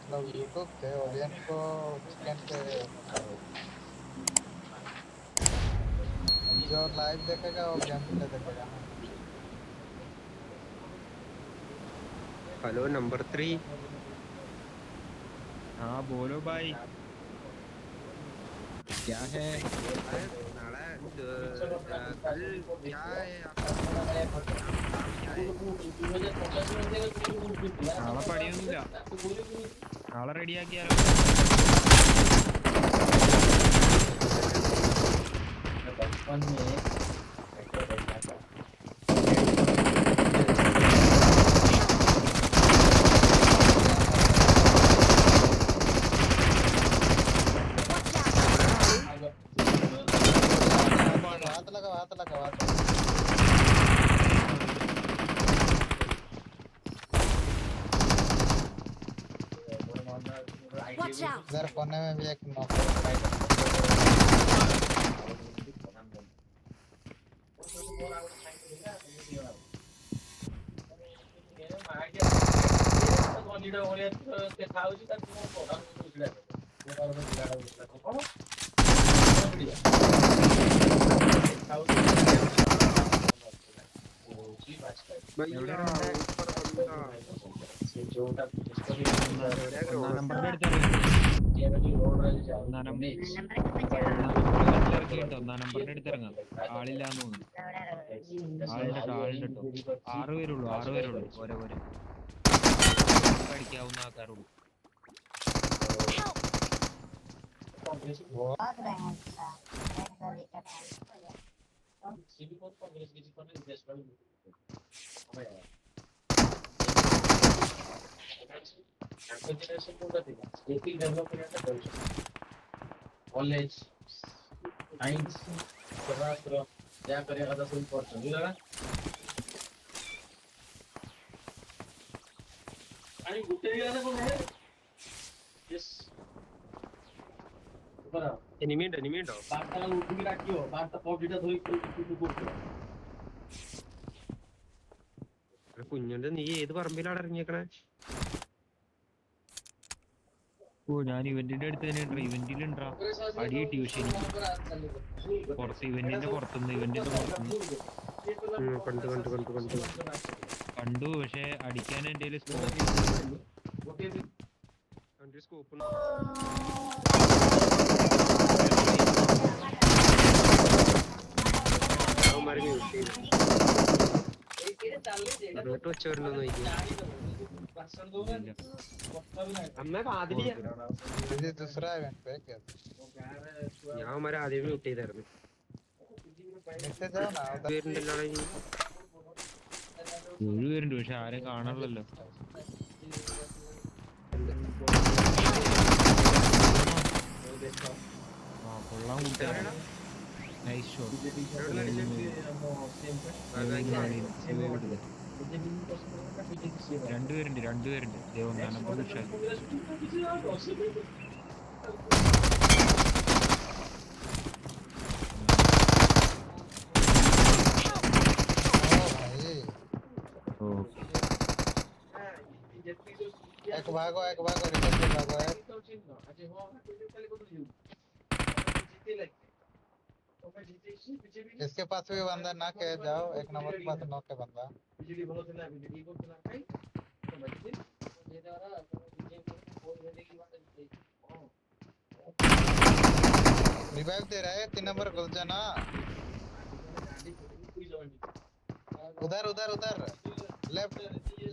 मतलब यूट्यूब थे ऑडियंस को चिकन पे जो लाइव देखेगा वो गेम प्ले देखेगा ना। Hello number 3। हाँ बोलो भाई, क्या है? अरे नाला कल क्या है आपका काम क्या है? നാളെ പണിയൊന്നുമില്ല, നാളെ റെഡിയാക്കിയാലോ? हाथ लगा इधर कोने में भी एक नॉक भैया ऊपर बंदा एवढ्या ഒന്നാം ग्राउंड നമ്പറിന്റെ അടുത്ത് ഒന്നാം നമ്പറിന്റെ അടുത്ത് ഇറങ്ങാം. ആളില്ലാന്ന് തോന്നുന്നു. ആളുണ്ട് കേട്ടോ. 6 പേരുള്ളൂ, 6 പേരുള്ളൂ. പോരെ അടിക്കാവുന്ന ആൾക്കാരുള്ളൂ. എനിമി ഉണ്ടോ? കുഞ്ഞുണ്ട്, നീ ഏത് പറമ്പിലാണ് ഇറങ്ങിയേക്കണേ? ഓ, ഞാൻ ഇവന്റിന്റെ അടുത്ത് തന്നെ ഉണ്ടോ? ഇവന്റിലുണ്ടാ അടി കിട്ടി. പക്ഷെ എനിക്ക് പുറത്ത്, ഇവന്റിന്റെ പുറത്തുനിന്ന് കണ്ടു. പക്ഷെ അടിക്കാൻ എന്റെ സ്കോപ്പ് എന്നിട്ട് വെച്ചവരുണ്ടോ നോക്കിയാ അമ്മ ആദ്യം दूसरा इवेंट पे क्या ഞാൻ അവന്മാരെ ആദ്യം മ്യൂട്ട് ചെയ്തായിരുന്നു. नीचे जाओ ना उधर പേരുണ്ടല്ലോ ഇനി 7 പേരുണ്ട്. പക്ഷെ ആരും കാണാറില്ലല്ലോ. ആ, കൊള്ളാൻ കൂട്ടുകാരാണ്. Nice shot. 2 പേരുണ്ട്. ഒന്നാം നമ്പർ ഉഷാർ. एक भागो रिटर्न पे भागो है। इसके पास भी बंदा ना के जाओ, एक नंबर के पास नॉक है बंदा। रिवाइव दे रहा है 3 नंबर घुस जाना। उधर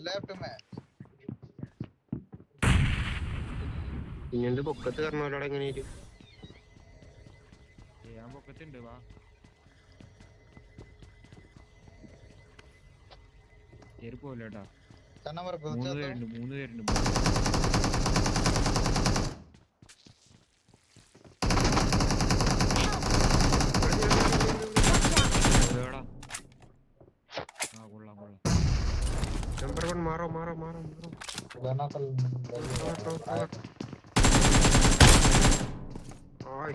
लेफ्ट में കുഞ്ഞിന്റെ പൊക്കത്ത് കയറണോലോടെ എങ്ങനെ ഇരിക്കും? ഞാൻ പൊക്കത്തുണ്ട്. വാ, കേറി പോലെട്ടാ. 4 नंबर घुस 3 जा तो പേരുണ്ട്. ആ, കൊള്ളാം. നമ്പർ 1 മാറോ. गाना कल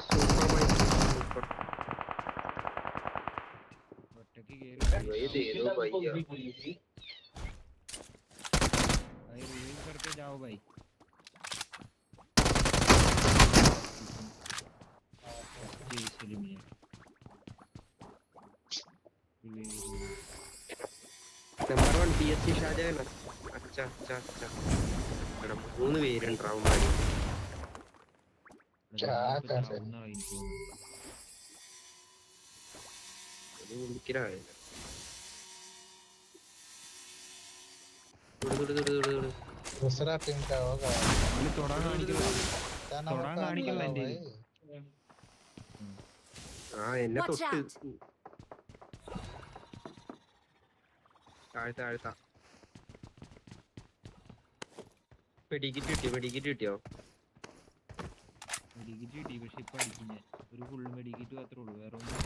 സൂപ്പർ ഒറ്റക്ക് കേറി रिव्यू करके जाओ भाई. സെലിമിനെ നമ്പർ 1 PSC ഷാജഹാൻ. അച്ഛാ അച്ഛാ അച്ഛാ. എടാ 3 പേരുണ്ട് അവന്മാര്. അത് വിളിക്കലായി. दूसरा टीम का होगा തൊടാൻ കാണിക്കില്ല क्या नाम തൊടാൻ होता है കാണിക്കല്ല आपका എൻ്റെ भाई ആ എന്നെ Watch തൊട്ട് out. താഴ്ത്ത താഴ്ത്ത. മെഡിക്കിറ്റ് കിട്ടിയോ? മെഡിക്കിറ്റ് കിട്ടിയോ? മെഡിക്കിറ്റ് കിട്ടി പക്ഷെ ഇപ്പൊ അടിക്കും ഞാൻ ഒരു ഫുൾ മെഡിക്കിറ്റ് മാത്രമേ ഉള്ളൂ വേറെ ഒന്നും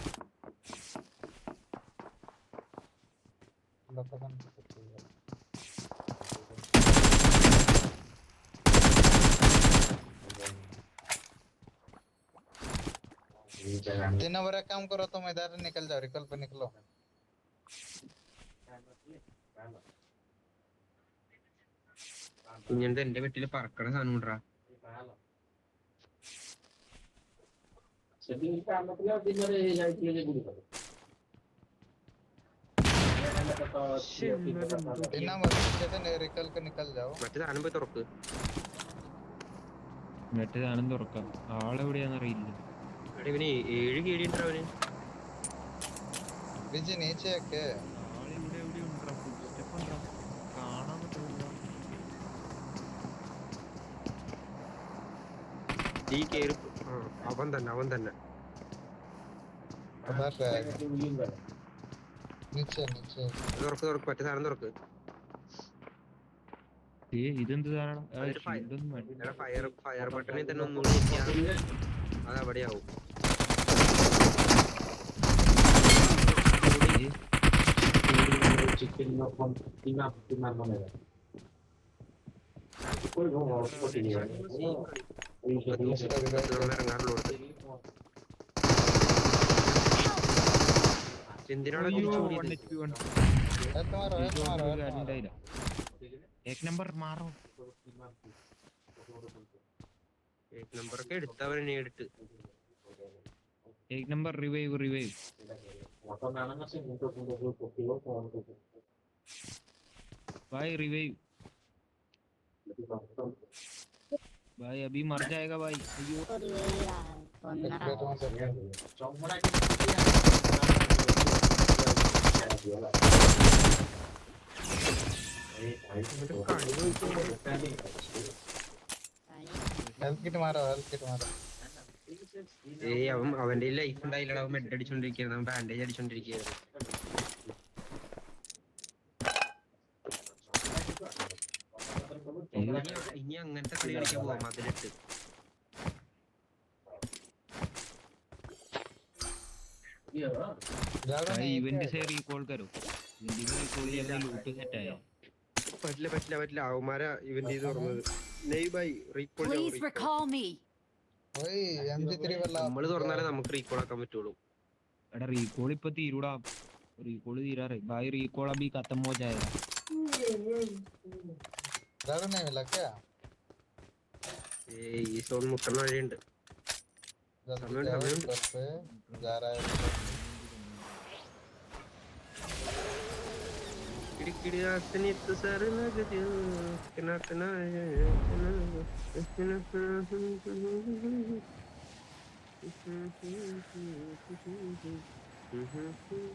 लोकेशन किसकी है तीन नंबर एक काम करो तुम इधर निकल जाओ रिकॉल पे निकलो ഇങ്ങനത്തെ എന്റെ വീട്ടില് പറക്കണ സാധനം കൊണ്ടാ. तीन नंबर नीचे से रिकॉल के निकल जाओ മറ്റേ സാധനം പോയി തുറക്ക്. മറ്റേ സാധനം തുറക്കാം ആളെവിടെയാണെന്നറിയില്ല എടാ ഇവന് 7 കേടിയുണ്ട് അവന്. बीजी नीचे है के ആളിവിടെ എവിടെ ഉണ്ടാ ഫുഡ് സ്റ്റെപ്പ് ഉണ്ടാ കാണാൻ പറ്റില്ല ഈ കേറി. ആ, അവൻ തന്നെ അവൻ തന്നെ. उधर रहेगा नीचे नीचे തുറക്ക് തുറക്ക് മറ്റേ സാധനം തുറക്ക്. ഇതെന്ത് സാധനം അതൊരു ഫയർ. ഇതൊന്നും വേണ്ട എടാ ഫയർ ബട്ടണിൽ തന്നെ ഒന്നുകൂടി ഞെക്കിയാ അത് അവിടെയാവും. ഇറങ്ങാറുള്ളൂ. എന്തിനാണ് തിരിച്ചു കൂടിയത്? तुम्हारा കാര്യം ഉണ്ടായില്ല ഏക് നമ്പർ മാറോ നമ്പറൊക്കെ എടുത്തവരെ നേരിട്ട്. ഏക് നമ്പർ റിവൈവ് റിവൈവ് भाई रिवाइव भाई अभी मर जाएगा भाई अयो हेल्थ किट मारो ഏയ് അവന്റെ ലൈഫ് ഉണ്ടായില്ലടാ. അവൻ മെഡ് അടിച്ചോണ്ടിരിക്കുകയായിരുന്നു. അവൻ ബാൻഡേജ് അടിച്ചോണ്ടിരിക്കുകയായിരുന്നു. ഇനി അങ്ങനത്തെ കളി കളിക്കാൻ പോവാം അതിലിട്ട്. भाई इवेंट से रिकॉल करो इवेंट में रिकॉल ചെയ്താൽ ലൂട്ട് സെറ്റ് ആയോ പറ്റില്ല അവന്മാരാ ഇവന്റ് ചെയ്ത് തുറന്നത്. നെയ് by recall Please recall me. ओए MG3 वाला നമ്മള് തുറന്നാലേ നമുക്ക് റീകോൾ ആക്കാൻ പറ്റുള്ളൂ. എടാ റീകോൾ ഇപ്പൊ തീരൂടാ റീകോൾ തീരാറേ भाई रिकॉल अभी खत्म हो जाएगा ज्यादा नहीं मिला क्या ഏയ് ഈ സോൺ മുട്ടണ വഴിയുണ്ട്. जल्दी जाओ ऊपर पे जा रहा है കിടിക്കിടിയാസനിത്ത് സരനഗതിയോ കിനാട്ടനായ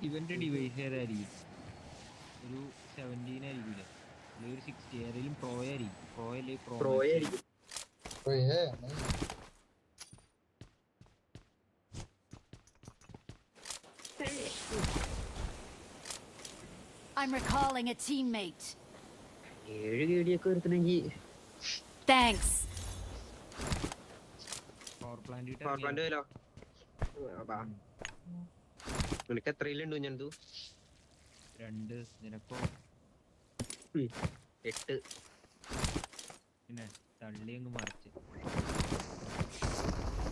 ഇവന്റെ ഡിവൈസ് ഏതായിരിക്കും ഒരു 17 ആയിരിക്കില്ല അല്ലെങ്കിൽ ഒരു 60 ആരെങ്കിലും പ്രോ ആയിരിക്കും പ്രോ അല്ലേ പ്രോ ആയിരിക്കും. कोई है नहीं I'm recalling a teammate. 7 കേടിയൊക്കെ വരുത്തണമെങ്കിൽ Thanks. Power plant power plant പോയാലോ? നിനക്ക് എത്രയിലുണ്ട് കുഞ്ഞു? 2 നിനക്കോ 8. പിന്നെ തള്ളി അങ്ങ് മറിച്ച്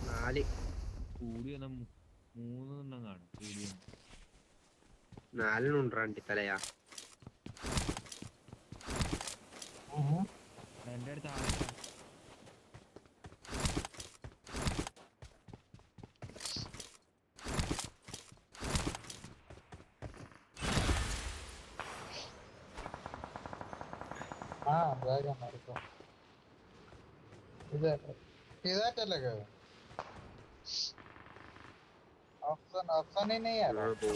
4. കൂടി വന്ന 3 എണ്ണം കാണും കൂടി വന്ന 4 രണ്ടി തലയാ. എന്റെ അടുത്ത് ആളില്ല വേഗം നടക്കും. ഇതായിട്ടല്ലേ ഓപ്ഷൻ ഓപ്ഷൻ ही नहीं है ബോട്ട്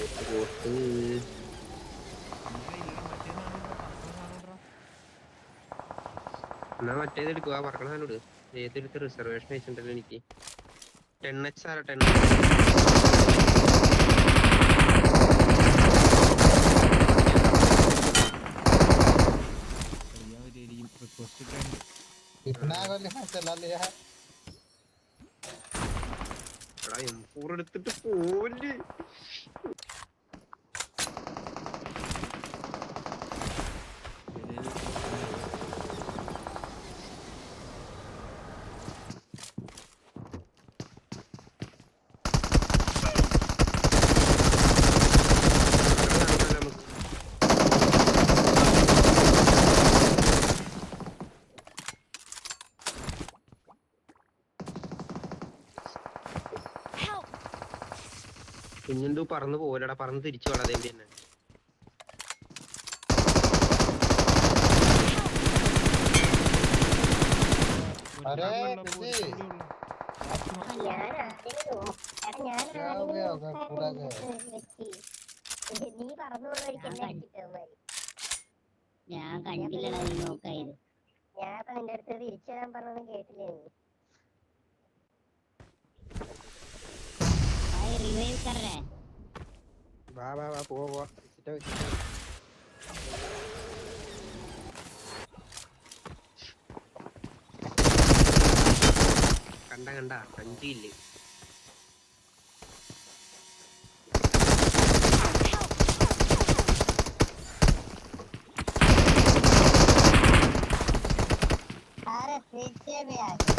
എന്നാ മറ്റേത് എടുക്കുക പറക്കണ സാധനം ഇട്. ഏതെടുത്ത് റിസർവേഷൻ വെച്ചിട്ടുണ്ടല്ലോ എനിക്ക് 10H ആരാ 10 റിക്വസ്റ്റ് ഒക്കെ ഉണ്ട്. कितना गोली में चला लिया है എടാ M4 എടുത്തിട്ട് പോല്. Help! കുഞ്ഞെന്തോ പറന്ന് പോലടാ, പറന്ന് തിരിച്ചു വേണം അതേണ്ടി തന്നെ. अरे വെള്ളം किसी പോലെ ഉള്ളു. क्या हो गया होगा पूरा गया ഞാൻ കണ്ടില്ലടാ നീ നോക്കായത്. ഞാൻ നിന്റെ അടുത്ത് തിരിച്ചു തരാൻ പറഞ്ഞതും കേട്ടില്ലേ നീ? റിവൈവ് കറേ വാ വാ വാ പോവാ കണ്ട 5 ഇല്ലേ. अरे पीछे भी आ गया।